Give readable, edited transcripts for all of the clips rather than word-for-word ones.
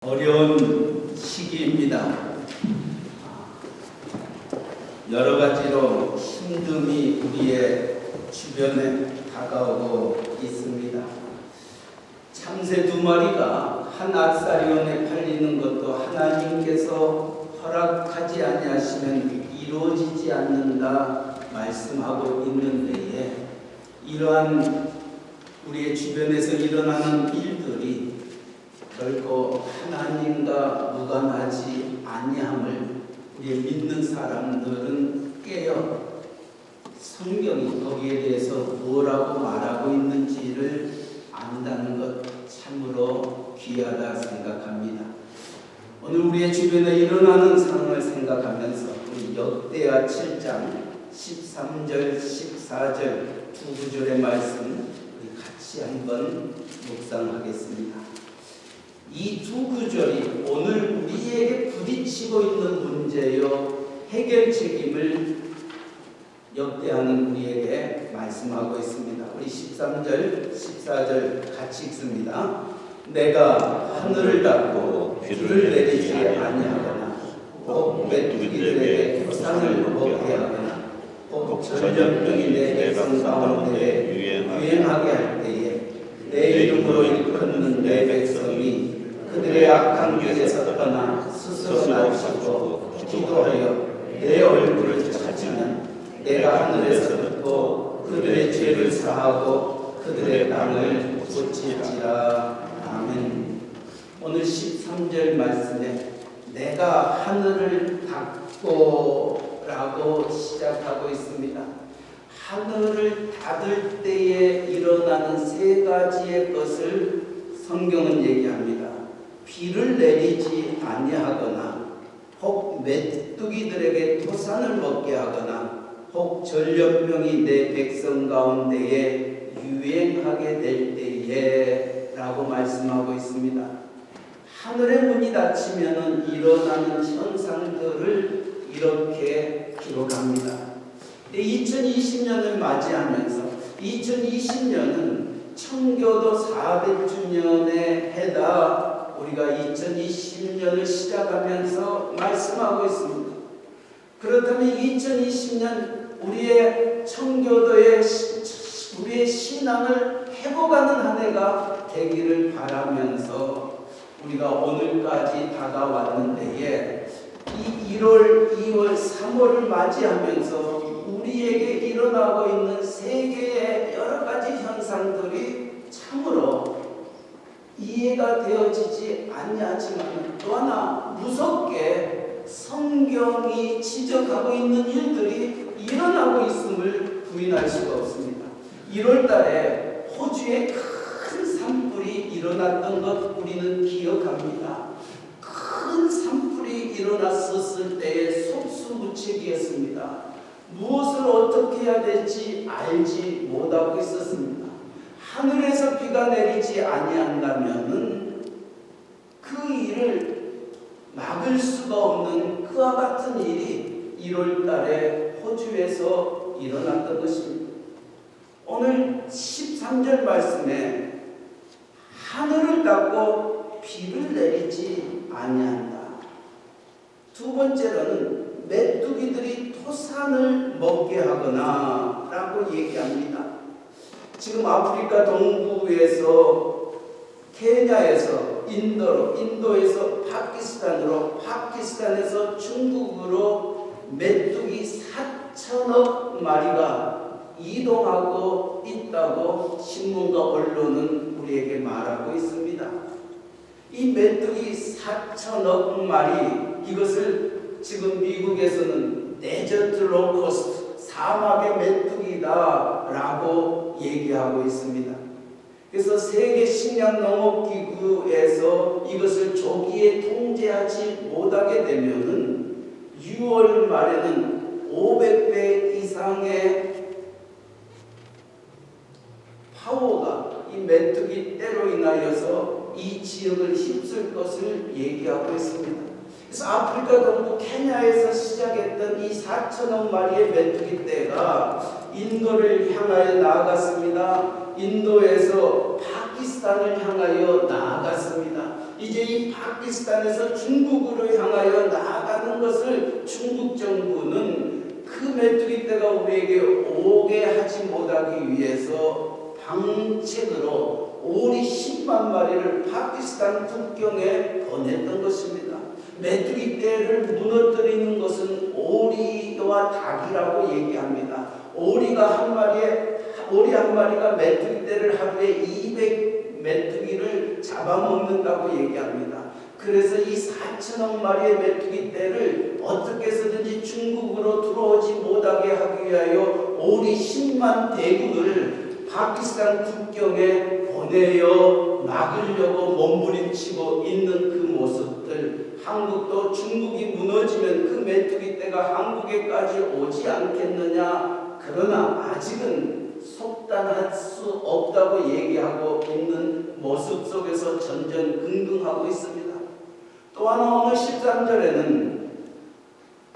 어려운 시기입니다. 여러 가지로 힘듦이 우리의 주변에 다가오고 있습니다. 참새 2마리가 한 아사리온에 팔리는 것도 하나님께서 허락하지 아니하시면 이루어지지 않는다 말씀하고 있는 데에 이러한 우리의 주변에서 일어나는 일들이 결코 하나님과 무관하지 아니함을 우리의 믿는 사람들은 깨어 성경이 거기에 대해서 뭐라고 말하고 있는지를 안다는 것 참으로 귀하다 생각합니다. 오늘 우리의 주변에 일어나는 상황을 생각하면서 우리 역대하 7장 13절 14절 두 구절의 말씀 우리 같이 한번 묵상하겠습니다. 이 두 구절이 오늘 우리에게 부딪히고 있는 문제요 해결 책임을 역대하는 우리에게 말씀하고 있습니다. 우리 13절 14절 같이 읽습니다. 내가 하늘을 닫고 비를 내리지 아니하거나 혹 메뚜기들에게 토산을 먹게 하거나 혹 전염병이 내 백성 가운데 유행하게 할 때에 내 이름으로 일컫는 내 백성이 그들의 악한 길에서 떠나 스스로 낮추고 기도하여 내 얼굴을 찾으면 내가 하늘에서 듣고 그들의 죄를 사하고 그들의 땅을 고칠지라. 아멘. 오늘 13절 말씀에 내가 하늘을 닫고 라고 시작하고 있습니다. 하늘을 닫을 때에 일어나는 세 가지의 것을 성경은 얘기합니다. 비를 내리지 아니하거나 혹 메뚜기들에게 토산을 먹게 하거나 혹 전염병이 내 백성 가운데에 유행하게 될 때에 라고 말씀하고 있습니다. 하늘의 문이 닫히면 일어나는 현상들을 이렇게 기록합니다. 2020년을 맞이하면서 2020년은 청교도 400주년에 해다 우리가 2020년을 시작하면서 말씀하고 있습니다. 그렇다면 2020년 우리의 청교도의 우리의 신앙을 회복하는 한 해가 되기를 바라면서 우리가 오늘까지 다가왔는데에 이 1월, 2월, 3월을 맞이하면서 우리에게 일어나고 있는 세계의 여러 가지 현상들이 참으로 이해가 되어지지 않냐지만 또 하나 무섭게 성경이 지적하고 있는 일들이 일어나고 있음을 부인할 수가 없습니다. 1월 달에 호주에 큰 산불이 일어났던 것 우리는 기억합니다. 큰 산불이 일어났었을 때의 속수무책이었습니다. 무엇을 어떻게 해야 될지 알지 못하고 있었습니다. 하늘에서 비가 내리지 아니한다면은 그 일을 막을 수가 없는 그와 같은 일이 1월 달에 호주에서 일어났던 것입니다. 오늘 13절 말씀에 하늘을 닫고 비를 내리지 아니한다. 두 번째로는 메뚜기들이 토산을 먹게 하거나 라고 얘기합니다. 지금 아프리카 동부에서 케냐에서 인도에서 파키스탄으로 파키스탄에서 중국으로 메뚜기 4천억 마리가 이동하고 있다고 신문과 언론은 우리에게 말하고 있습니다. 이 메뚜기 4천억 마리 이것을 지금 미국에서는 데저트 로커스트 사막의 메뚜기다 라고 얘기하고 있습니다. 그래서 세계 식량농업기구에서 이것을 조기에 통제하지 못하게 되면은 6월 말에는 500배 이상의 파워가 이 메뚜기 떼로 인하여서 이 지역을 휩쓸 것을 얘기하고 있습니다. 그래서 아프리카 동부 케냐에서 시작했던 이 4천억 마리의 메뚜기 떼가 인도를 향하여 나아갔습니다. 인도에서 파키스탄을 향하여 나아갔습니다. 이제 이 파키스탄에서 중국으로 향하여 나아가는 것을 중국 정부는 그 메뚜기 떼가 우리에게 오게 하지 못하기 위해서 방책으로 오리 10만 마리를 파키스탄 국경에 보냈던 것입니다. 메뚜기 떼를 무너뜨리는 것은 오리와 닭이라고 얘기합니다. 오리 한 마리가 메뚜기 떼를 하루에 200 메뚜기를 잡아먹는다고 얘기합니다. 그래서 이 4천억 마리의 메뚜기 떼를 어떻게 해서든지 중국으로 들어오지 못하게 하기 위하여 오리 10만 대군을 파키스탄 국경에 보내어 막으려고 몸부림치고 있는 그 모습들, 한국도 중국이 무너지면 그 메뚜기 떼가 한국에까지 오지 않겠느냐. 그러나 아직은 속단할 수 없다고 얘기하고 있는 모습 속에서 전전긍긍하고 있습니다. 또 하나 오늘 13절에는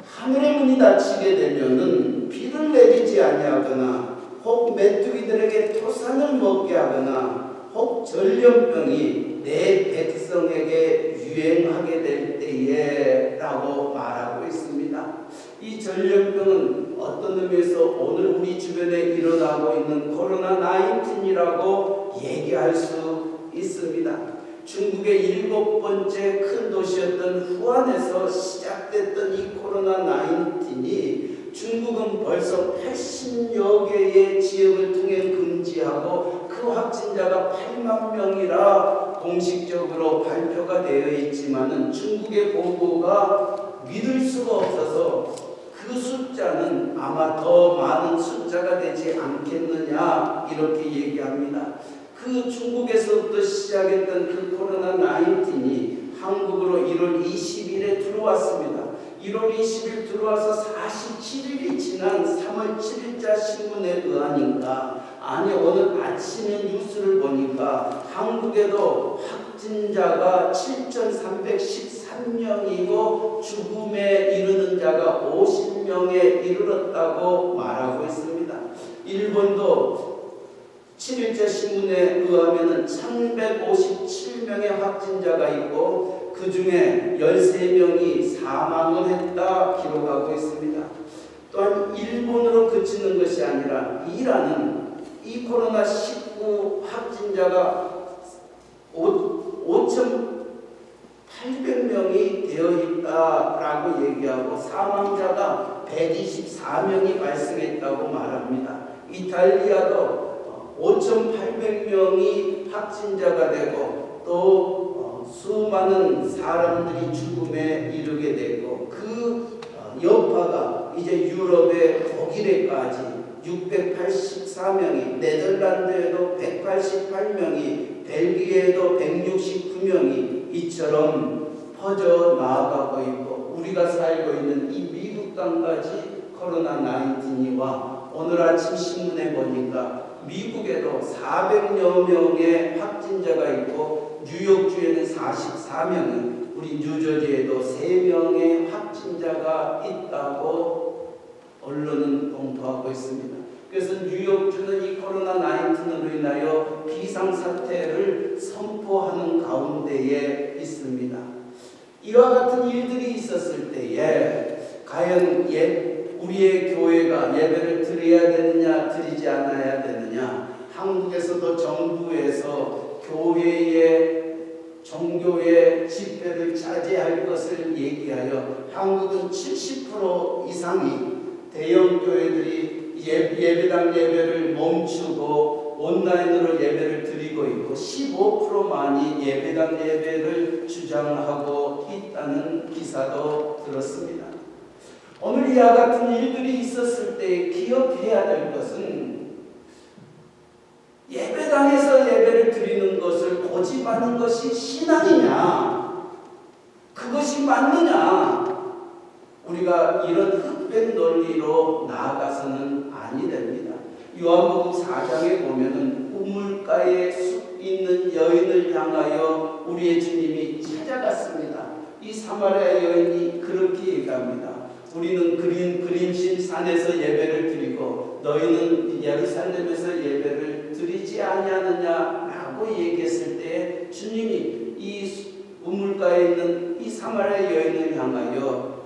하늘의 문이 닫히게 되면은 비를 내리지 아니하거나 혹 메뚜기들에게 토산을 먹게 하거나 혹 전염병이 내 백성에게 유행하게 될 때에 라고 말하고 있습니다. 이 전염병은 어떤 의미에서 오늘 우리 주변에 일어나고 있는 코로나 19이라고 얘기할 수 있습니다. 중국의 7번째 큰 도시였던 후안에서 시작됐던 이 코로나 19이 중국은 벌써 80여 개의 지역을 통해 금지하고 그 확진자가 8만 명이라 공식적으로 발표가 되어 있지만은 중국의 보고가 믿을 수가 없어서 그 숫자는 아마 더 많은 숫자가 되지 않겠느냐 이렇게 얘기합니다. 그 중국에서부터 시작했던 그 코로나 19이 한국으로 1월 20일에 들어왔습니다. 1월 20일 들어와서 47일이 지난 3월 7일자 신문에 의하니까 오늘 아침에 뉴스를 보니까 한국에도 확진자가 7,313명이고 죽음에 이르는 자가 50명에 이르렀다고 말하고 있습니다. 일본도 7일째 신문에 의하면 1157명의 확진자가 있고 그 중에 13명이 사망을 했다 기록하고 있습니다. 또한 일본으로 그치는 것이 아니라 이란은 이 코로나19 확진자가 5,800명이 되어 있다라고 얘기하고 사망자가 124명이 발생했다고 말합니다. 이탈리아도 5,800명이 확진자가 되고 또 수많은 사람들이 죽음에 이르게 되고 그 여파가 이제 유럽의 독일에까지 684명이, 네덜란드에도 188명이, 벨기에에도 169명이 이처럼 퍼져 나아가고 있고 우리가 살고 있는 이 미국 땅까지 코로나 19이 와 오늘 아침 신문에 보니까 미국에도 400여 명의 확진자가 있고 뉴욕주에는 44명이, 우리 뉴저지에도 3명의 확진자가 있다고 언론은 공포하고 있습니다. 그래서 뉴욕주는 이 코로나 19으로 인하여 비상사태를 선포하는 가운데에 있습니다. 이와 같은 일들이 있었을 때에 과연 우리의 교회가 예배를 드려야 되느냐 드리지 않아야 되느냐, 한국에서도 정부에서 교회의 종교의 집회를 자제할 것을 얘기하여 한국은 70% 이상이 대형 교회들이 예배당 예배를 멈추고 온라인으로 예배를 드리고 있고 15%만이 예배당 예배를 주장하고 있다는 기사도 들었습니다. 오늘 이와 같은 일들이 있었을 때 기억해야 될 것은 예배당에서 예배를 드리는 것을 고집하는 것이 신앙이냐, 그것이 맞느냐, 우리가 이런 흑백 논리로 나아가서는 아니 됩니다. 요한복음 4장에 보면은 우물가에 있는 여인을 향하여 우리의 주님이 찾아갔습니다. 이 사마리아 여인이 그렇게 얘기합니다. 우리는 그림신 산에서 예배를 드리고 너희는 예루살렘에서 예배를 드리지 아니하느냐라고 얘기했을 때 주님이 이 우물가에 있는 이 사마리아 여인을 향하여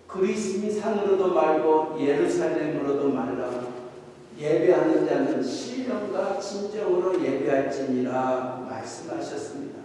그리스미 산으로도 말고 예루살렘으로도 말라 예배하는 자는 신령과 진정으로 예배할지니라 말씀하셨습니다.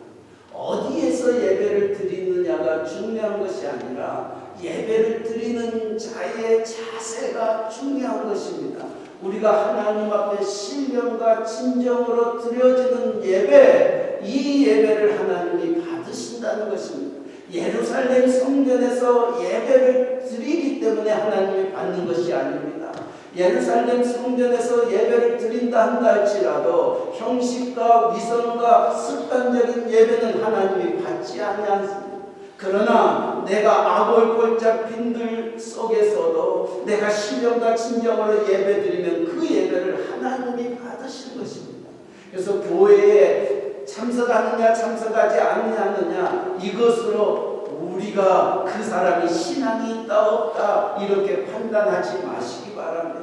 어디에서 예배를 드리느냐가 중요한 것이 아니라 예배를 드리는 자의 자세가 중요한 것입니다. 우리가 하나님 앞에 신령과 진정으로 드려지는 예배, 이 예배를 하나님이 받으신다는 것입니다. 예루살렘 성전에서 예배를 드리기 때문에 하나님이 받는 것이 아닙니다. 예루살렘 성전에서 예배를 드린다 한다 할지라도 형식과 위선과 습관적인 예배는 하나님이 받지 아니하십니다. 그러나 내가 아골골짝 빈들 속에서도 내가 신령과 진정으로 예배드리면 그 예배를 하나님이 받으시는 것입니다. 그래서 교회에 참석하느냐 참석하지 않느냐 이것으로 우리가 그 사람이 신앙이 있다 없다 이렇게 판단하지 마시기 바랍니다.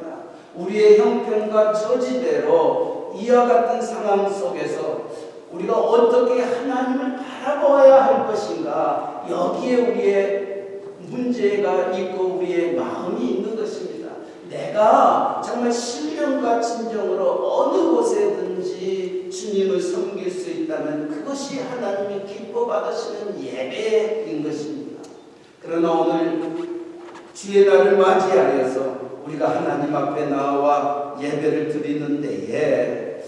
우리의 형편과 처지대로 이와 같은 상황 속에서 우리가 어떻게 하나님을 바라보아야 할 것인가, 여기에 우리의 문제가 있고 우리의 마음이 있는 것입니다. 내가 정말 신령과 진정으로 어느 곳에든지 주님을 섬길 수 있다면 그것이 하나님이 기뻐 받으시는 예배인 것입니다. 그러나 오늘 주의 날을 맞이하여서 우리가 하나님 앞에 나와 예배를 드리는 데에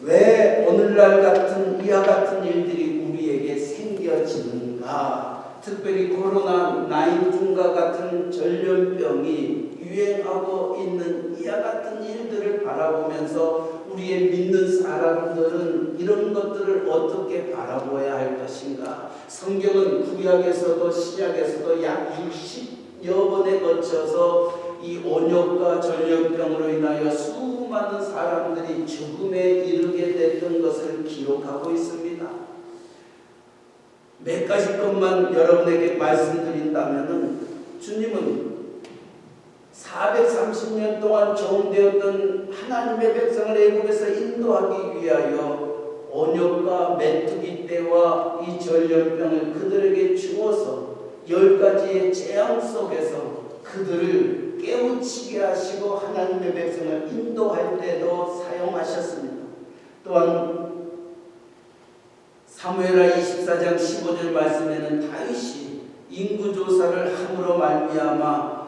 왜 오늘날 같은 이와 같은 일들이 우리에게 생겨지는가? 특별히 코로나19과 같은 전염병이 유행하고 있는 이와 같은 일들을 바라보면서 우리의 믿는 사람들은 이런 것들을 어떻게 바라보아야 할 것인가? 성경은 구약에서도 신약에서도 약 60여 번에 거쳐서 이 온역과 전염병으로 인하여 수많은 사람들이 죽음에 이르게 됐던 것을 기록하고 있습니다. 몇 가지 것만 여러분에게 말씀드린다면 주님은 430년 동안 종되었던 하나님의 백성을 애굽에서 인도하기 위하여 온역과 메뚜기 떼와 이 전염병을 그들에게 주어서 10가지의 재앙 속에서 그들을 깨우치게 하시고 하나님의 백성을 인도할 때도 사용하셨습니다. 또한 사무엘하 24장 15절 말씀에는 다윗이 인구조사를 함으로 말미암아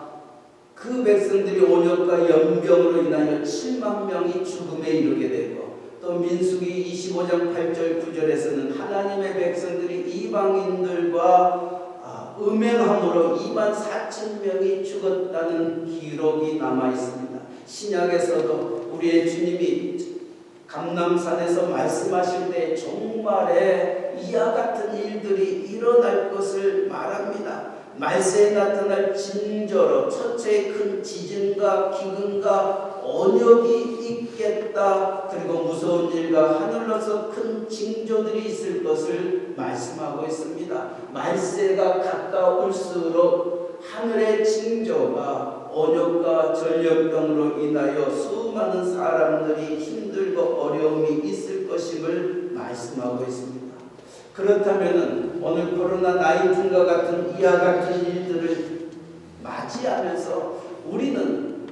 그 백성들이 온역과 연병으로 인하여 7만 명이 죽음에 이르게 되고, 또 민수기 25장 8절 9절에서는 하나님의 백성들이 이방인들과 음행함으로 2만 4천 명이 죽었다는 기록이 남아 있습니다. 신약에서도 우리의 주님이 감람산에서 말씀하실 때 종말에 이와 같은 일들이 일어날 것을 말합니다. 말세에 나타날 징조로 첫째 큰 지진과 기근과 언역이 있겠다. 그리고 무서운 일과 하늘로서 큰 징조들이 있을 것을 말씀하고 있습니다. 말세가 가까울수록 하늘의 징조가 언역과 전염병으로 인하여 수많은 사람들이 힘들고 어려움이 있을 것임을 말씀하고 있습니다. 그렇다면 오늘 코로나19과 같은 이와 같은 일들을 맞이하면서 우리는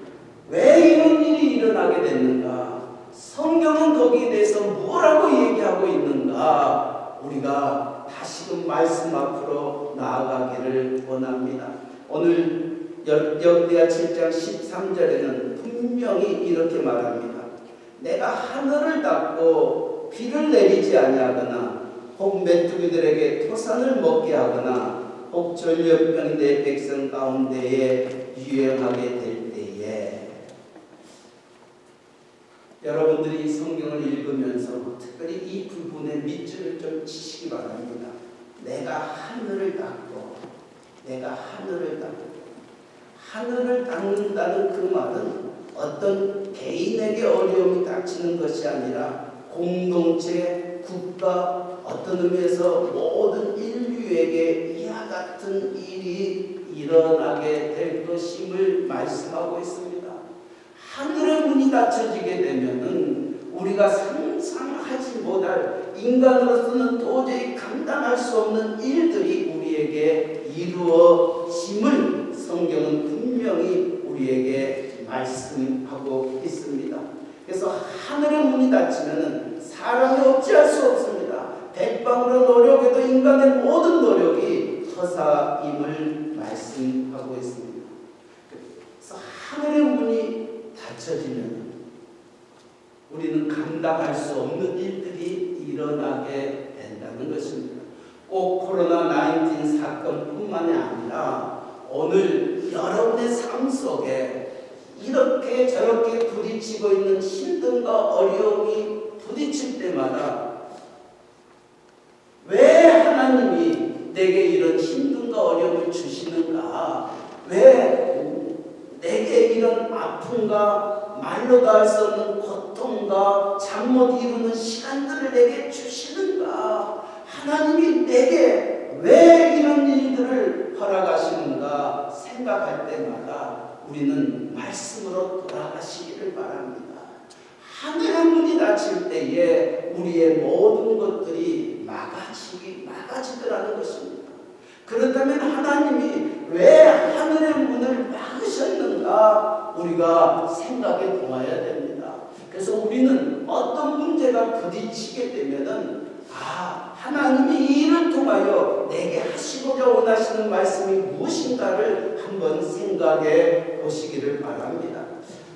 왜 이런 일이 일어나게 됐는가? 성경은 거기에 대해서 뭐라고 얘기하고 있는가? 우리가 다시금 말씀 앞으로 나아가기를 원합니다. 오늘 역대하 7장 13절에는 분명히 이렇게 말합니다. 내가 하늘을 닫고 비를 내리지 아니하거나 혹 메뚜기들에게 토산을 먹게 하거나 혹 전염병이 내 백성 가운데에 유행하게 될 때에, 여러분들이 성경을 읽으면서 특별히 이 부분에 밑줄을 좀 치시기 바랍니다. 내가 하늘을 닫고, 하늘을 닫는다는 그 말은 어떤 개인에게 어려움이 닥치는 것이 아니라 공동체, 국가, 어떤 의미에서 모든 인류에게 이와 같은 일이 일어나게 될 것임을 말씀하고 있습니다. 하늘의 문이 닫혀지게 되면은 우리가 상상하지 못할 인간으로서는 도저히 감당할 수 없는 일들이 우리에게 이루어짐을 성경은 분명히 우리에게 말씀하고 있습니다. 그래서 하늘의 문이 닫히면 사람이 어찌할 수 없습니다. 백방으로 노력해도 인간의 모든 노력이 허사임을 말씀하고 있습니다. 그래서 하늘의 문이 닫혀지면 우리는 감당할 수 없는 일들이 일어나게 된다는 것입니다. 꼭 코로나19 사건뿐만이 아니라 오늘 여러분의 삶 속에 이렇게 저렇게 부딪히고 있는 힘듦과 어려움이 부딪힐 때마다 왜 하나님이 내게 이런 힘듦과 어려움을 주시는가? 왜 내게 이런 아픔과 말로도 할 수 없는 고통과 잠 못 이루는 시간들을 내게 주시는가? 하나님이 내게 왜 이런 일들을 허락하시는가 생각할 때마다 우리는 말씀으로 돌아가시기를 바랍니다. 하늘의 문이 닫힐 때에 우리의 모든 것들이 막아지더라는 것입니다. 그렇다면 하나님이 왜 하늘의 문을 막으셨는가 우리가 생각해 보아야 됩니다. 그래서 우리는 어떤 문제가 부딪히게 되면은 하나님이 이 일을 통하여 내게 하시고자 원하시는 말씀이 무엇인가를 한번 생각해 보시기를 바랍니다.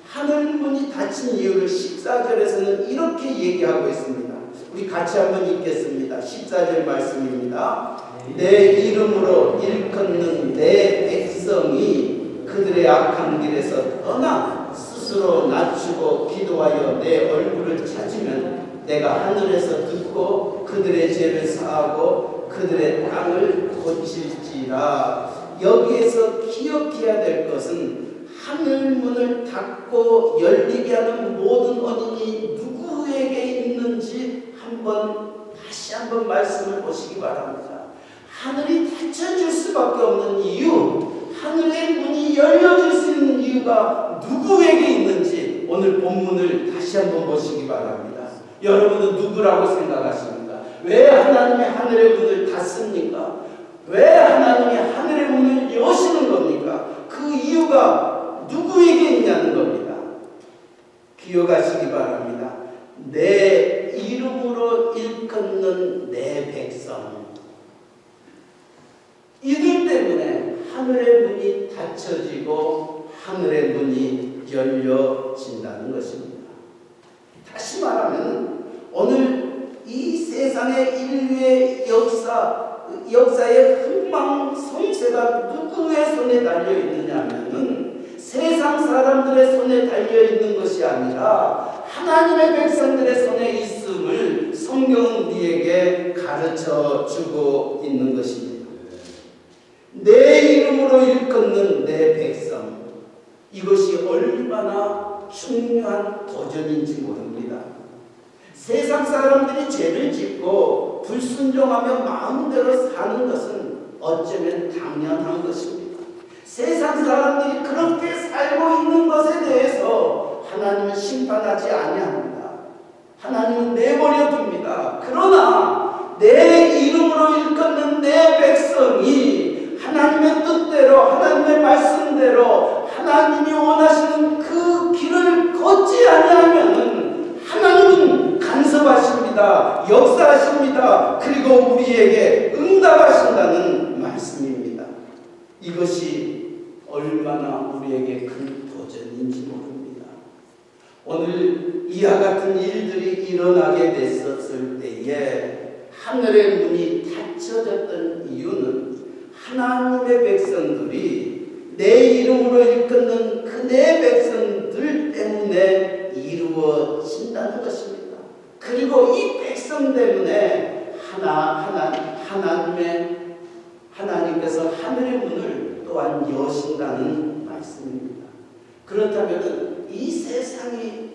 하늘문이 닫힌 이유를 14절에서는 이렇게 얘기하고 있습니다. 우리 같이 한번 읽겠습니다. 14절 말씀입니다. 내 이름으로 일컫는 내 백성이 그들의 악한 길에서 떠나 스스로 낮추고 기도하여 내 얼굴을 찾으면 내가 하늘에서 듣고 그들의 죄를 사하고 그들의 땅을 고칠지라. 여기에서 기억해야 될 것은 하늘문을 닫고 열리게 하는 모든 원인이 누구에게 있는지 다시 한번 말씀을 보시기 바랍니다. 하늘이 닫혀질 수밖에 없는 이유, 하늘의 문이 열려질 수 있는 이유가 누구에게 있는지 오늘 본문을 다시 한번 보시기 바랍니다. 여러분은 누구라고 생각하십니까? 왜 하나님이 하늘의 문을 닫습니까? 왜 하나님이 하늘의 문을 여시는 겁니까? 그 이유가 누구에게 있냐는 겁니다. 기억하시기 바랍니다. 내 이름으로 일컫는 내 백성, 이들 때문에 하늘의 문이 닫혀지고 하늘의 문이 열려진다는 것입니다. 다시 말하면 오늘 이 세상의 인류의 역사의 흥망성쇠가 누구의 손에 달려 있느냐 하면은 세상 사람들의 손에 달려 있는 것이 아니라 하나님의 백성들의 손에 있음을 성경은 우리에게 가르쳐 주고 있는 것입니다. 내 이름으로 일컫는 내 백성, 이것이 얼마나 중요한 도전인지 모릅니다. 세상 사람들이 죄를 짓고 불순종하며 마음대로 사는 것은 어쩌면 당연한 것입니다. 세상 사람들이 그렇게 살고 있는 것에 대해서 하나님은 심판하지 아니합니다. 하나님은 내버려 둡니다. 그러나 내 이름으로 일컫는 내 백성이 하나님의 뜻대로, 하나님의 말씀대로 하나님이 원하시는 그 길을 걷지 아니하면은 하나님은 간섭하십니다. 역사하십니다. 그리고 우리에게 응답하신다는 말씀입니다. 이것이 얼마나 우리에게 큰 도전인지 모릅니다. 오늘 이와 같은 일들이 일어나게 됐었을 때에 하늘의 문이 닫혀졌던 이유는 하나님의 백성들이 내 이름으로 일컫는 그 내 백성들 때문에 이루어진다는 것입니다. 그리고 이 백성 때문에 하나님께서 하늘의 문을 또한 여신다는 말씀입니다. 그렇다면 이 세상이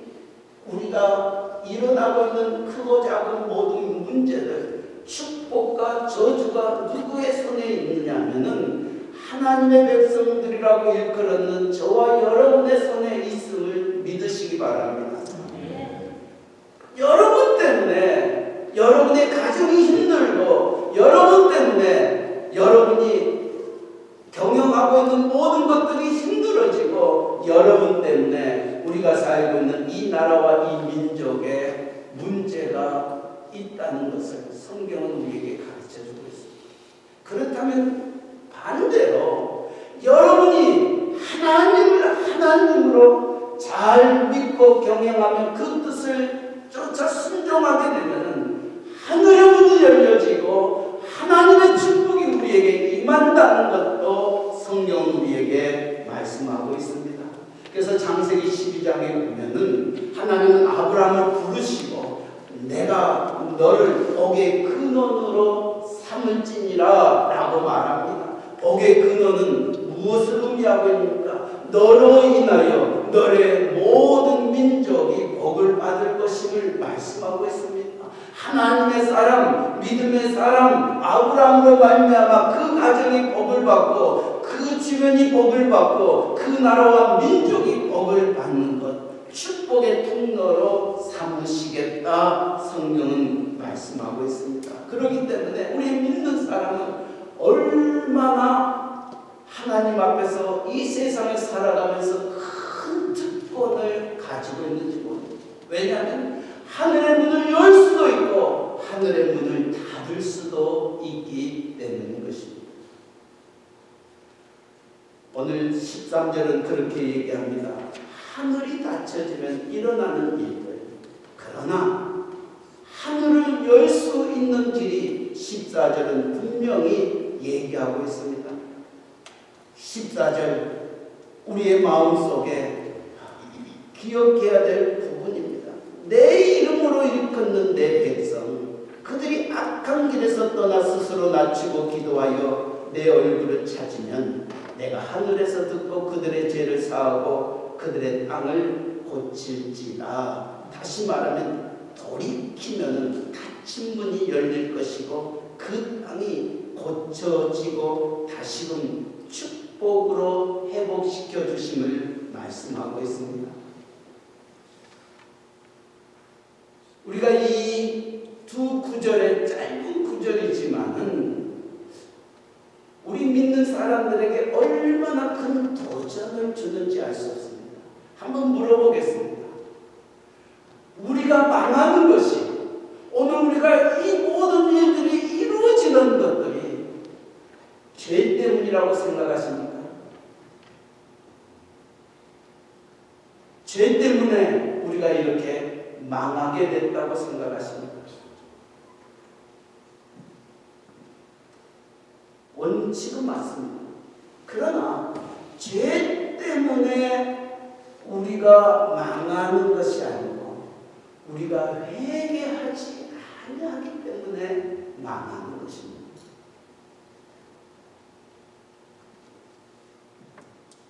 우리가 일어나고 있는 크고 작은 모든 문제들, 축복과 저주가 누구의 손에 있느냐 하면은 하나님의 백성들이라고 일컬었는 저와 여러분의 손에 있음을 믿으시기 바랍니다. 여러분 때문에 여러분의 가정이 힘들고 여러분 때문에 여러분이 경영하고 있는 모든 것들이 힘들어지고 여러분 때문에 우리가 살고 있는 이 나라와 이 민족에 문제가 있다는 것을 성경은 우리에게 가르쳐주고 있습니다. 그렇다면 반대로 여러분이 하나님을 하나님으로 잘 믿고 경영하면 그 뜻을 쫓아 순종하게 되면 하늘의 문이 열려지고 하나님의 축복이 우리에게 임한다는 것도 성경은 우리에게 말씀하고 있습니다. 그래서 창세기 12장에 보면은 하나님은 아브라함을 부르시고 내가 너를 복의 근원으로 삼을지니라 라고 말합니다. 복의 근원은 무엇을 의미하고 있습니까? 너로 인하여 너의 모든 민족이 복을 받을 것임을 말씀하고 있습니다. 하나님의 사람, 믿음의 사람 아브라함으로 말미암아 그 가정이 복을 받고 그 주변이 복을 받고 그 나라와 민족이 복을 받는 것, 축복의 통로로 삼으시겠다 성경은 말씀하고 있습니다. 그렇기 때문에 우리 믿는 사람은 얼마나 하나님 앞에서 이 세상에 살아가면서 큰 특권을 가지고 있는지 모릅니다. 왜냐하면 하늘의 문을 열 수도 있고 하늘의 문을 닫을 수도 있기 때문인 것입니다. 오늘 13절은 그렇게 얘기합니다. 하늘이 닫혀지면 일어나는 일들. 그러나 하늘을 열 수 있는 길이 14절은 분명히 얘기하고 있습니다. 14절 우리의 마음속에 기억해야 될 부분입니다. 내 이름으로 일컫는 내 백성 그들이 악한 길에서 떠나 스스로 낮추고 기도하여 내 얼굴을 찾으면 내가 하늘에서 듣고 그들의 죄를 사하고 그들의 땅을 고칠지라. 다시 말하면 돌이키면 닫힌 문이 열릴 것이고 그 땅이 고쳐지고 다시금 축복으로 회복시켜 주심을 말씀하고 있습니다. 우리가 이 두 구절의 짧은 구절이지만은 우리 믿는 사람들에게 얼마나 큰 도전을 주는지 알 수 없습니다. 한번 물어보겠습니다. 우리가 망하는 것이 오늘 우리가 이 모든 일들이 이루어지는 것들이 죄 때문이라고 생각하십니까? 죄 때문에 우리가 이렇게 망하게 됐다고 생각하십니까? 원칙은 맞습니다. 그러나 죄 때문에 우리가 망하는 것이 아니고 우리가 회개하지 아니하기 때문에 망하는 것입니다.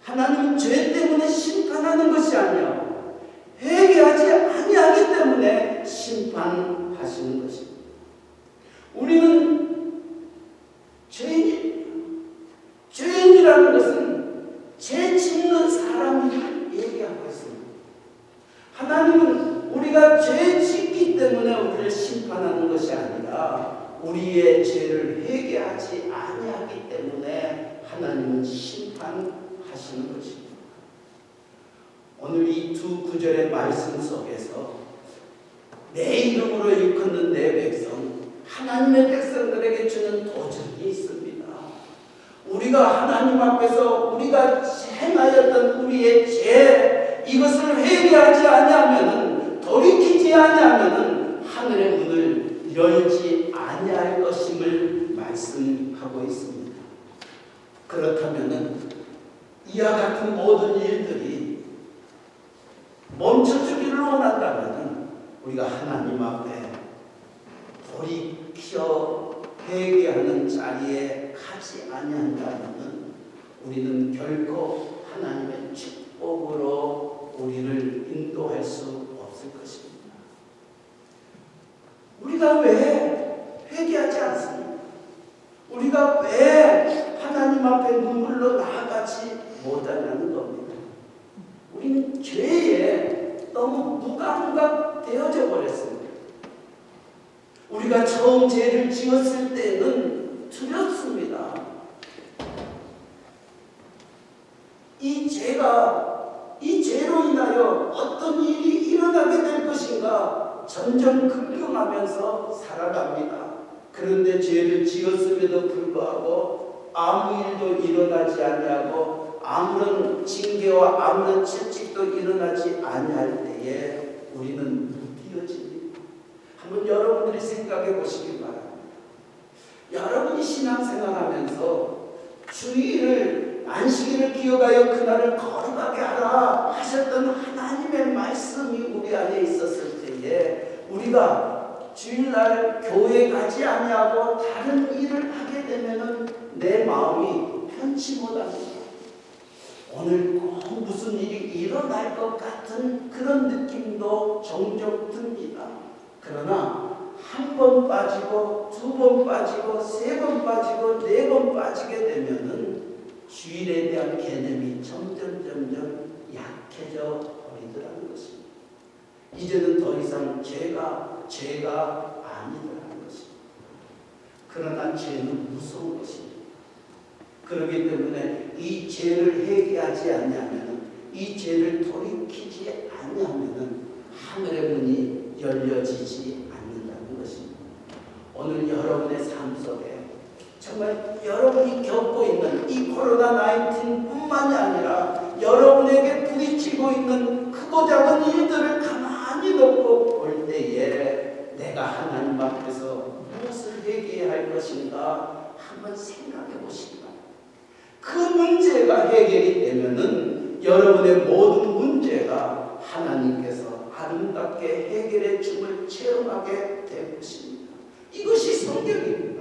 하나님은 죄 때문에 심판하는 것이 아니라 회개하지 아니하기 때문에 심판하시는 것입니다. 우리는 죄인이라는 것은 죄 짓는 사람을 얘기하고 있습니다. 하나님은 우리가 죄 짓기 때문에 우리를 심판하는 것이 아니라 우리의 죄를 회개하지 아니하기 때문에 하나님은 심판하시는 것입니다. 오늘 이 두 구절의 말씀 속에서 내 이름으로 일컫는 내 백성, 하나님의 백성들에게 주는 도전이 있습니다. 우리가 하나님 앞에서 우리가 행하였던 우리의 죄 이것을 회개하지 아니하면은 돌이키지 아니하면은 하늘의 문을 열지 아니할 것임을 말씀하고 있습니다. 그렇다면은 이와 같은 모든 일들이 멈춰주기를 원한다면은 우리가 하나님 앞에 돌이켜 회개하는 자리에 가지 아니한다면 우리는 결코 하나님의 축복으로 우리를 인도할 수 없을 것입니다. 우리가 왜 회개하지 않습니까? 우리가 왜 하나님 앞에 눈물로 나아가지 못하냐는 겁니다. 우리는 죄에 너무 무감각되어져 버렸습니다. 우리가 처음 죄를 지었을 때는 두렵습니다. 이 죄로 인하여 어떤 일이 일어나게 될 것인가 점점 긍정하면서 살아갑니다. 그런데 죄를 지었음에도 불구하고 아무 일도 일어나지 아니하고 아무런 징계와 아무런 채찍도 일어나지 아니할 때에 우리는 무디어집니다. 한번 여러분들이 생각해 보시기 바랍니다. 여러분이 신앙생활하면서 주일을 안식일을 기억하여 그날을 거룩하게 하라 하셨던 하나님의 말씀이 우리 안에 있었을 때에 우리가 주일날 교회 가지 아니하고 다른 일을 하게 되면은 내 마음이 편치 못합니다. 오늘 꼭 무슨 일이 일어날 것 같은 그런 느낌도 종종 듭니다. 그러나 한 번 빠지고 두 번 빠지고 세 번 빠지고 네 번 빠지게 되면은 주일에 대한 개념이 점점 약해져 버리더라는 것입니다. 이제는 더 이상 죄가 아니더라는 것입니다. 그러나 죄는 무서운 것입니다. 그렇기 때문에 이 죄를 회개하지 않냐면, 이 죄를 돌이키지 않냐면 하늘의 문이 열려지지 않는다는 것입니다. 오늘 여러분의 삶 속에 정말 여러분이 겪고 있는 이 코로나19 뿐만이 아니라 여러분에게 부딪히고 있는 크고 작은 일들을 가만히 놓고 볼 때에 내가 하나님 앞에서 무엇을 회개해야 할 것인가 한번 생각해 보시기 바랍니다. 그 문제가 해결이 되면은 여러분의 모든 문제가 하나님께서 아름답게 해결의 춤을 체험하게 될 것입니다. 이것이 성경입니다.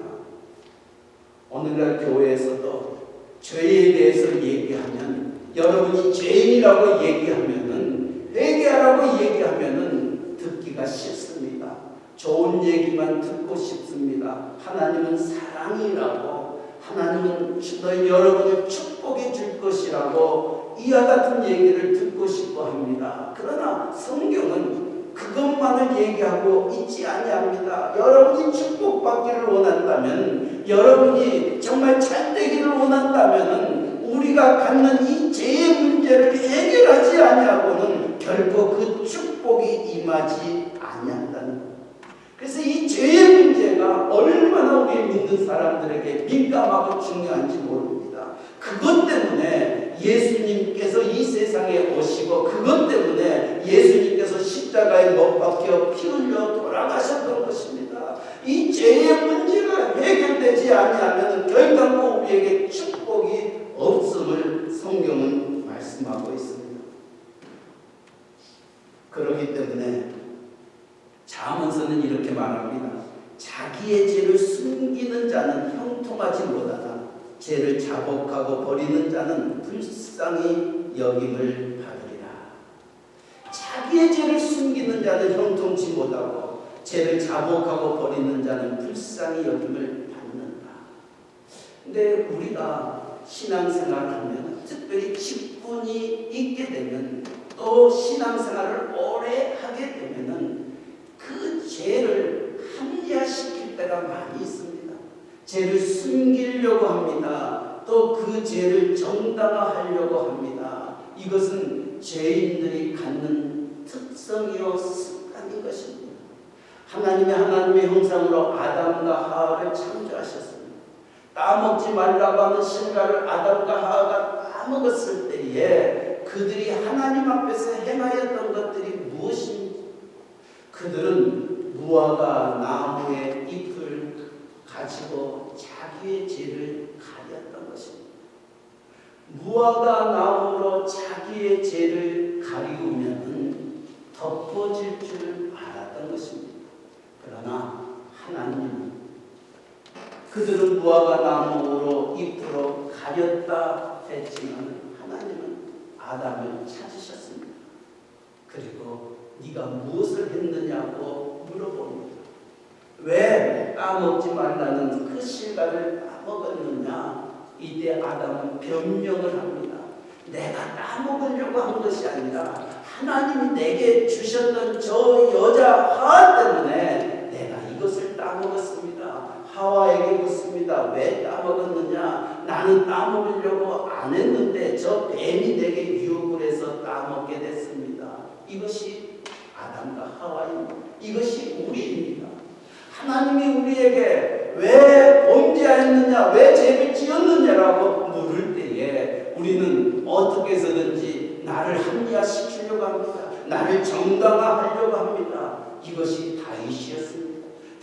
오늘날 교회에서도 죄에 대해서 얘기하면, 여러분이 죄인이라고 얘기하면은, 회개하라고 얘기하면은 듣기가 싫습니다. 좋은 얘기만 듣고 싶습니다. 하나님은 사랑이라고, 하나님은 너희 여러분을 축복해 줄 것이라고 이와 같은 얘기를 듣고 싶어 합니다. 그러나 성경은 그것만을 얘기하고 있지 아니합니다. 여러분이 축복받기를 원한다면, 여러분이 정말 잘 되기를 원한다면 우리가 갖는 이 죄의 문제를 해결하지 아니하고는 결코 그 축복이 임하지 아니한다는 것. 그래서 이 죄의 문제가 얼마나 우리 믿는 사람들에게 민감하고 중요한지 모릅니다. 그것 때문에 예수님께서 이 세상에 오시고, 그것 때문에 예수님께서 십자가에 못 박혀 피 흘려 돌아가셨던 것입니다. 이 죄의 문제가 해결되지 아니하면 결단코 우리에게 축복이 없음을 성경은 말씀하고 있습니다. 그렇기 때문에 잠언서는 이렇게 말합니다. 자기의 죄를 숨기는 자는 형통하지 못하나 죄를 자복하고 버리는 자는 불쌍히 여김을 받으리라. 자기의 죄를 숨기는 자는 형통치 못하고 죄를 자복하고 버리는 자는 불쌍히 여김을 받는다. 근데 우리가 신앙생활을 하면, 특별히 직분이 있게 되면, 또 신앙생활을 오래 하게 되면은 그 죄를 합리화시킬 때가 많이 있습니다. 죄를 숨기려고 합니다. 또 그 죄를 정당화하려고 합니다. 이것은 죄인들이 갖는 특성이요 습관인 것입니다. 하나님의 형상으로 아담과 하와를 창조하셨습니다. 따먹지 말라고 하는 실과를 아담과 하와가 따먹었을 때에 그들이 하나님 앞에서 행하였던 것들이 무엇인지, 그들은 무화과 나무의 잎을 가지고 자기의 죄를 가렸던 것입니다. 무화과 나무로 자기의 죄를 가리우면 덮어질 줄 알았던 것입니다. 그러나 하나님은, 그들은 무화과 나무로 잎으로 가렸다 했지만 하나님은 아담을 찾으셨습니다. 그리고 네가 무엇을 했느냐고 물어봅니다. 왜 따먹지 말라는 그 실과를 따먹었느냐? 이때 아담은 변명을 합니다. 내가 따먹으려고 한 것이 아니라 하나님이 내게 주셨던 저 여자 하와 때문에 내가 이것을 따먹었다. 따먹었습니다. 하와에게 묻습니다. 왜 따먹었느냐? 나는 따먹으려고 안 했는데 저 뱀이 내게 유혹을 해서 따먹게 됐습니다. 이것이 아담과 하와입니다. 이것이 우리입니다. 하나님이 우리에게 왜 범죄하였느냐, 왜 죄를 지었느냐라고 물을 때에 우리는 어떻게 해서든지 나를 합리화시키려고 합니다. 나를 정당화하려고 합니다. 이것이 다윗이었습니다.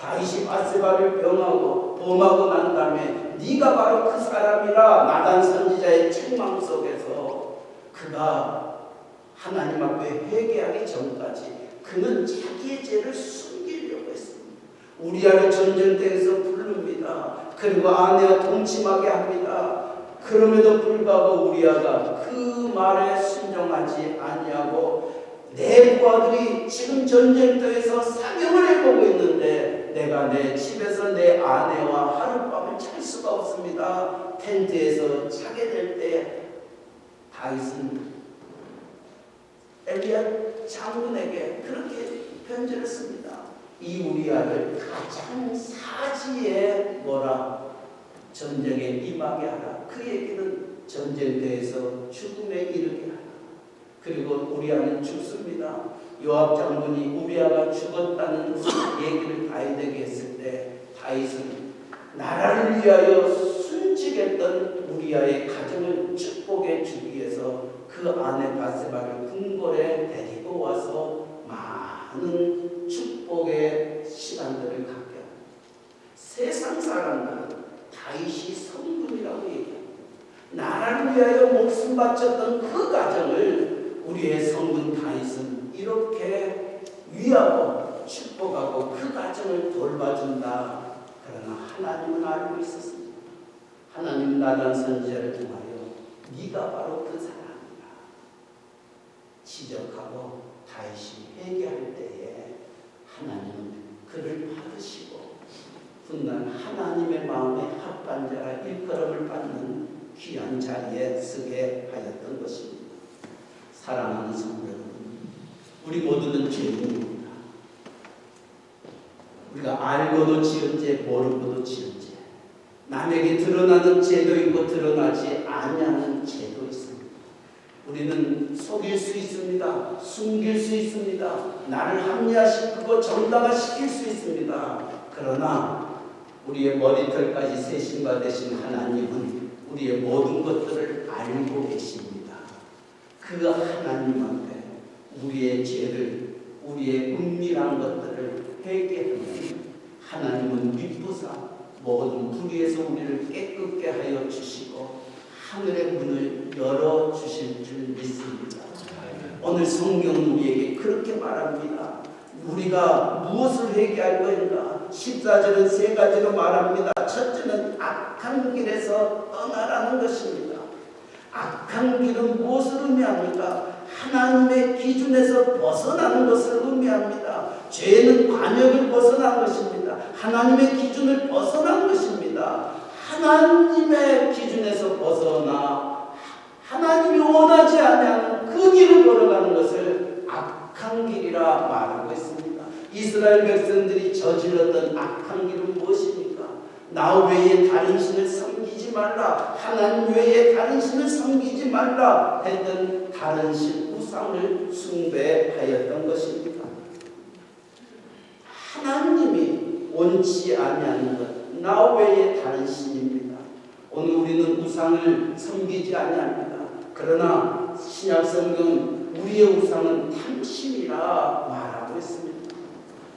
다윗이 바세바를 병하고 범하고 난 다음에 네가 바로 그 사람이라 나단 선지자의 책망 속에서 그가 하나님 앞에 회개하기 전까지 그는 자기의 죄를 숨기려고 했습니다. 우리아를 전쟁터에서 부릅니다. 그리고 아내와 동침하게 합니다. 그럼에도 불구하고 우리아가 그 말에 순종하지 아니하고 내 부하들이 지금 전쟁터에서 사경을 해보고 있는데 내가 내 집에서 내 아내와 하룻밤을 잘 수가 없습니다. 텐트에서 자게 될 때 다윗은 엘리야 장군에게 그렇게 편지를 씁니다. 이 우리아를 가장 사지에 전쟁에 임하게 하라. 그 얘기는 전쟁터에서 죽음에 이르게 하라. 그리고 우리아는 죽습니다. 요압 장군이 우리아가 죽었다는 얘기를 다윗에게 했을 때 다윗은 나라를 위하여 순직했던 우리아의 가정을 축복해 주기 위해서 그 아내 바세바를 궁궐에 데리고 와서 많은 축복의 시간들을 갖게 합니다. 세상 사람들은 다윗이 성군이라고 얘기합니다. 나라를 위하여 목숨 바쳤던 그 가정을 우리의 성군 다윗은 이렇게 위하고 축복하고 그 가정을 돌봐준다. 그러나 하나님은 알고 있었습니다. 하나님 나단 선지자를 통하여 네가 바로 그 사람이라 지적하고 다윗이 회개할 때에 하나님은 그를 받으시고 훗날 하나님의 마음에 합한 자라 일컬음을 받는 귀한 자리에 쓰게 하였던 것입니다. 사랑하는 성도 여러분, 우리 모두는 죄인입니다. 우리가 알고도 지은 죄, 모르고도 지은 죄, 남에게 드러나는 죄도 있고 드러나지 아니하는 죄도 있습니다. 우리는 속일 수 있습니다. 숨길 수 있습니다. 나를 합리화시키고 정당화시킬 수 있습니다. 그러나 우리의 머리털까지 세심과 되신 하나님은 우리의 모든 것들을 알고 계십니다. 그 하나님 앞에 우리의 죄를, 우리의 은밀한 것들을 회개하면 하나님은 미쁘사 모든 불의에서 우리를 깨끗게 하여 주시고 하늘의 문을 열어주실 줄 믿습니다. 오늘 성경은 우리에게 그렇게 말합니다. 우리가 무엇을 회개할 것인가? 14절은 세 가지로 말합니다. 첫째는 악한 길에서 떠나라는 것입니다. 악한 길은 무엇을 의미합니까? 하나님의 기준에서 벗어나는 것을 의미합니다. 죄는 관역을 벗어난 것입니다. 하나님의 기준을 벗어난 것입니다. 하나님의 기준에서 벗어나 하나님이 원하지 않는 그 길을 걸어가는 것을 악한 길이라 말하고 있습니다. 이스라엘 백성들이 저질렀던 악한 길은 무엇입니까? 나 외에 다른 신을 섬기지 말라, 하나님 외에 다른 신을 섬기지 말라 했던 다른 신 우상을 숭배하였던 것입니다. 하나님이 원치 아니하는 것, 나 외에 다른 신입니다. 오늘 우리는 우상을 섬기지 아니합니다. 그러나 신약 성경은 우리의 우상은 탐심이라 말하고 있습니다.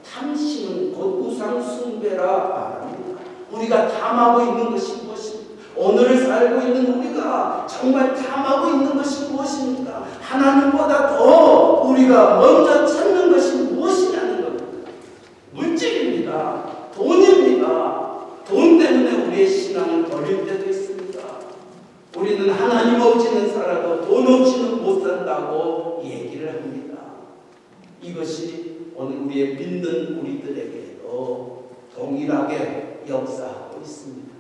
탐심은 곧 우상 숭배라 말합니다. 우리가 탐하고 있는 것이 무엇입니까? 오늘을 살고 있는 우리가 정말 탐하고 있는 것이 무엇입니까? 하나님보다 더 우리가 먼저 찾는 것이 무엇이냐는 겁니다. 물질입니다. 돈입니다. 돈 때문에 우리의 신앙을 버릴 때도 있습니다. 우리는 하나님 없이는 살아도 돈 없이는 못 산다고 얘기를 합니다. 이것이 오늘 우리의 믿는 우리들에게도 동일하게 역사하고 있습니다.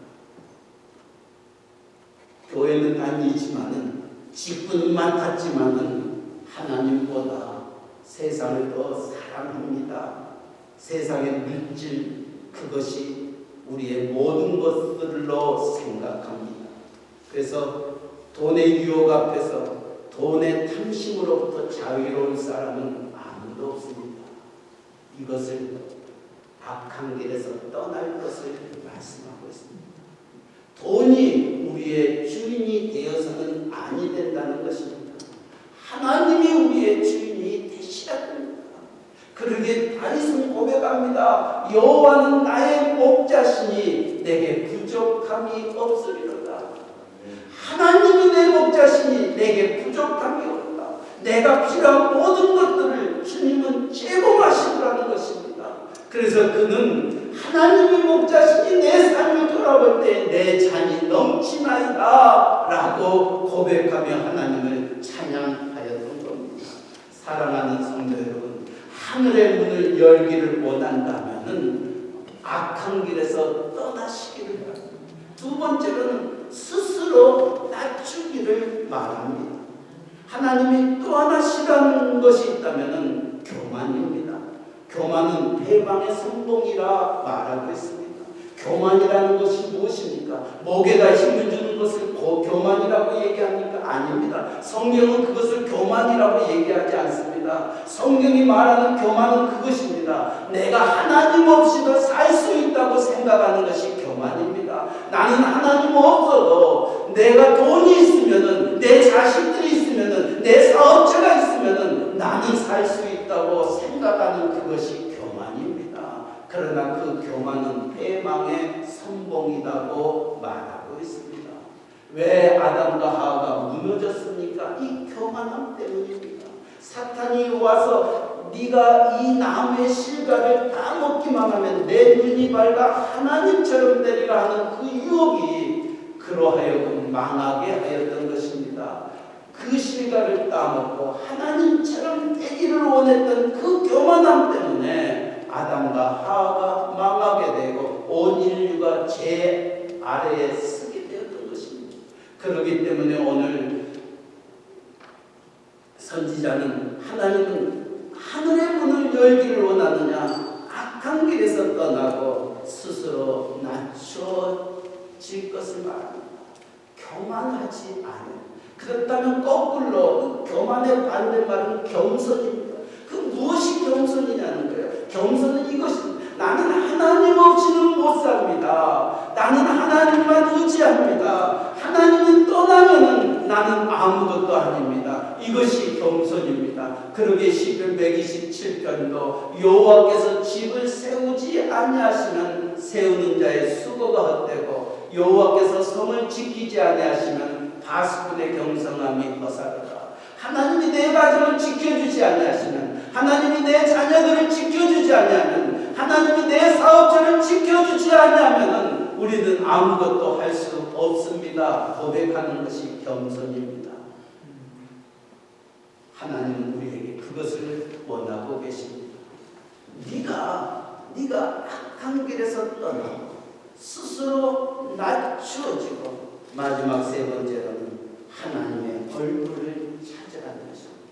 교회는 다니지만은 직분은 많았지만은 하나님보다 세상을 더 사랑합니다. 세상의 물질 그것이 우리의 모든 것들로 생각합니다. 그래서 돈의 유혹 앞에서 돈의 탐심으로부터 자유로운 사람은 아무도 없습니다. 이것을 악한 길에서 떠날 것을 말씀하고 있습니다. 돈이 우리의 주인이 되어서는 아니 된다는 것입니다. 하나님이 우리의 주인이 되시라 합니다. 그러기에 다윗은 고백합니다. 여호와는 나의 목자시니 내게 부족함이 없으리로다. 하나님이 내 목자시니 내게 부족함이 없다. 내가 필요한 모든 것들을 주님은 제공하시더라는 것입니다. 그래서 그는 하나님이 목자시니 내 삶이 돌아올 때 내 잔이 넘치나이다 라고 고백하며 하나님을 찬양하였던 겁니다. 사랑하는 성도 여러분, 하늘의 문을 열기를 원한다면 악한 길에서 떠나시기를 바랍니다. 두 번째로는 스스로 낮추기를 말합니다. 하나님이 또 하나 싫어하는 것이 있다면 교만입니다. 교만은 패망의 선봉이라 말하고 있습니다. 교만이라는 것이 무엇입니까? 목에다 힘을 주는 것을 교만이라고 얘기합니까? 아닙니다. 성경은 그것을 교만이라고 얘기하지 않습니다. 성경이 말하는 교만은 그것입니다. 내가 하나님 없이도 살 수 있다고 생각하는 것이 교만입니다. 나는 하나님 없어도 내가 돈이 있으면은, 내 자식들이 있으면은, 내 사업체가 있으면은 나는 살 수 있다고 생각하는 그것이 교만입니다. 그러나 그 교만은 패망의 선봉이라고 말하고 있습니다. 왜 아담과 하와가 무너졌습니까? 이 교만함 때문입니다. 사탄이 와서 네가 이 나무의 실과를 다 먹기만 하면 내 눈이 밝아 하나님처럼 되리라 하는 그 유혹이 그로 하여금 망하게 하였던 것입니다. 그 실과를 따먹고 하나님처럼 되기를 원했던 그 교만함 때문에 아담과 하와가 망하게 되고 온 인류가 죄 아래에 쓰게 되었던 것입니다. 그렇기 때문에 오늘 선지자는 하나님은 하늘의 문을 열기를 원하느냐, 악한 길에서 떠나고 스스로 낮춰질 것을 말합니다. 교만하지 않아요. 그렇다면 거꾸로 그 교만의 반대말은 겸손입니다. 그 무엇이 겸손이냐는 거예요. 겸손은 이것입니다. 나는 하나님 없이는 못 삽니다. 나는 하나님만 의지합니다. 하나님이 떠나면은 나는 아무것도 아닙니다. 이것이 겸손입니다. 그러기에 시편 127편도 여호와께서 집을 세우지 아니하시면 세우는 자의 수고가 헛되고 여호와께서 성을 지키지 아니하시면 파수꾼의 경성함이 허사로다. 하나님이 내 가정을 지켜주지 아니하시면, 하나님이 내 자녀들을 지켜주지 아니하면, 하나님이 내 사업자를 지켜주지 아니하면 우리는 아무것도 할 수 없습니다. 고백하는 것이 겸손입니다. 하나님은 우리에게 그것을 원하고 계십니다. 네가 악한 길에서 떠나고 스스로 낮추어지고 마지막 세 번째로는 하나님의 얼굴을 찾으라는 것입니다.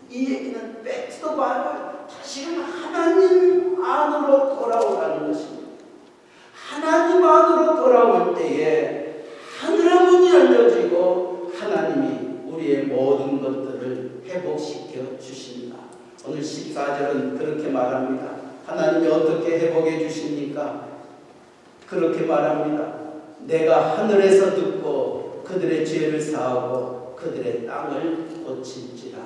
이 얘기는 back to the Bible, 다시금 하나님 안으로 돌아오라는 것입니다. 하나님 안으로 돌아올 때에 하늘의 문이 열려지고 하나님이 우리의 모든 것들을 회복시켜 주십니다. 오늘 14절은 그렇게 말합니다. 하나님이 어떻게 회복해 주십니까? 그렇게 말합니다. 내가 하늘에서 듣고 그들의 죄를 사하고 그들의 땅을 고칠지라.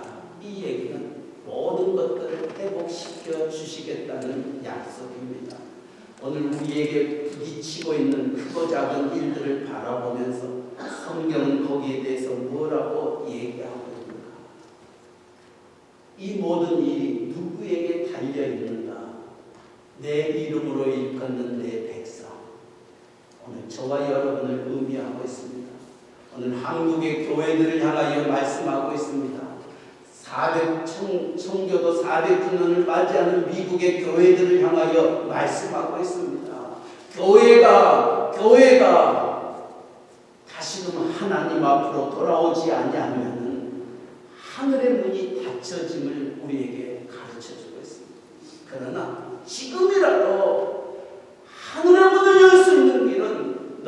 이 얘기는 모든 것들을 회복시켜 주시겠다는 약속입니다. 오늘 우리에게 부딪히고 있는 크고 작은 일들을 바라보면서 성경은 거기에 대해서 뭐라고 얘기하고 있는가? 이 모든 일이 누구에게 달려있는가? 내 이름으로 일컫는 내 백성. 오늘 저와 여러분을 의미하고 있습니다. 오늘 한국의 교회들을 향하여 말씀하고 있습니다. 청교도 400주년을 맞이하는 미국의 교회들을 향하여 말씀하고 있습니다. 교회가 다시금 하나님 앞으로 돌아오지 아니하면 하늘의 문이 닫혀짐을 우리에게 가르쳐주고 있습니다. 그러나 지금이라도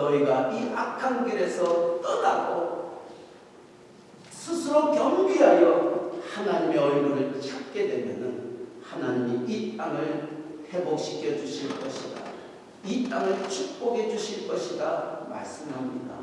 너희가 이 악한 길에서 떠나고 스스로 겸비하여 하나님의 얼굴을 찾게 되면은 하나님이 이 땅을 회복시켜 주실 것이다. 이 땅을 축복해 주실 것이다 말씀합니다.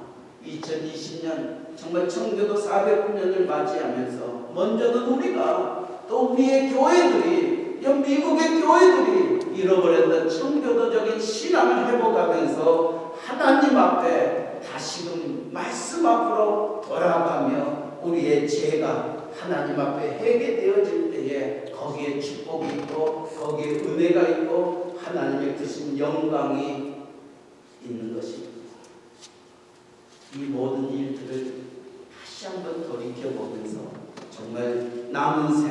2020년 정말 청교도 400주년을 맞이하면서 먼저는 우리가 또 우리의 교회들이 미국의 교회들이 잃어버렸던 청교도적인 신앙을 회복하면서 하나님 앞에 다시금 말씀 앞으로 돌아가며 우리의 죄가 하나님 앞에 회개되어질 때에 거기에 축복이 있고 거기에 은혜가 있고 하나님의 크신 영광이 있는 것입니다. 이 모든 일들을 다시 한번 돌이켜보면서 정말 남은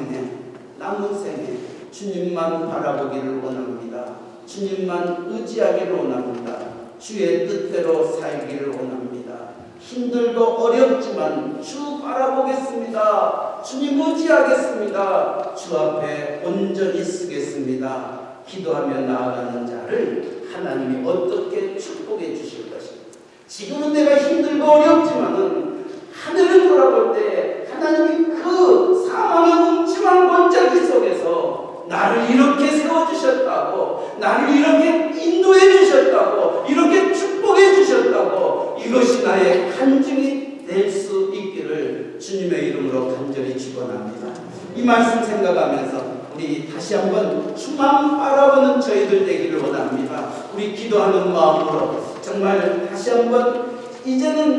생에 주님만 바라보기를 원합니다. 주님만 의지하기를 원합니다. 주의 뜻대로 살기를 원합니다. 힘들고 어렵지만 주 바라보겠습니다. 주님 의지하겠습니다. 주 앞에 온전히 쓰겠습니다. 기도하며 나아가는 자를 하나님이 어떻게 축복해 주실 것입니다. 지금은 내가 힘들고 어렵지만은 하늘을 돌아볼 때 하나님이 그 사망의 음침한 골짜기 속에서 나를 이렇게 세워주셨다고, 나를 이렇게 인도해 주셨다고, 이렇게 축복해 주셨다고, 이것이 나의 간증이 될 수 있기를 주님의 이름으로 간절히 축원합니다. 이 말씀 생각하면서 우리 다시 한번 주만 바라보는 저희들 되기를 원합니다. 우리 기도하는 마음으로 정말 다시 한번 이제는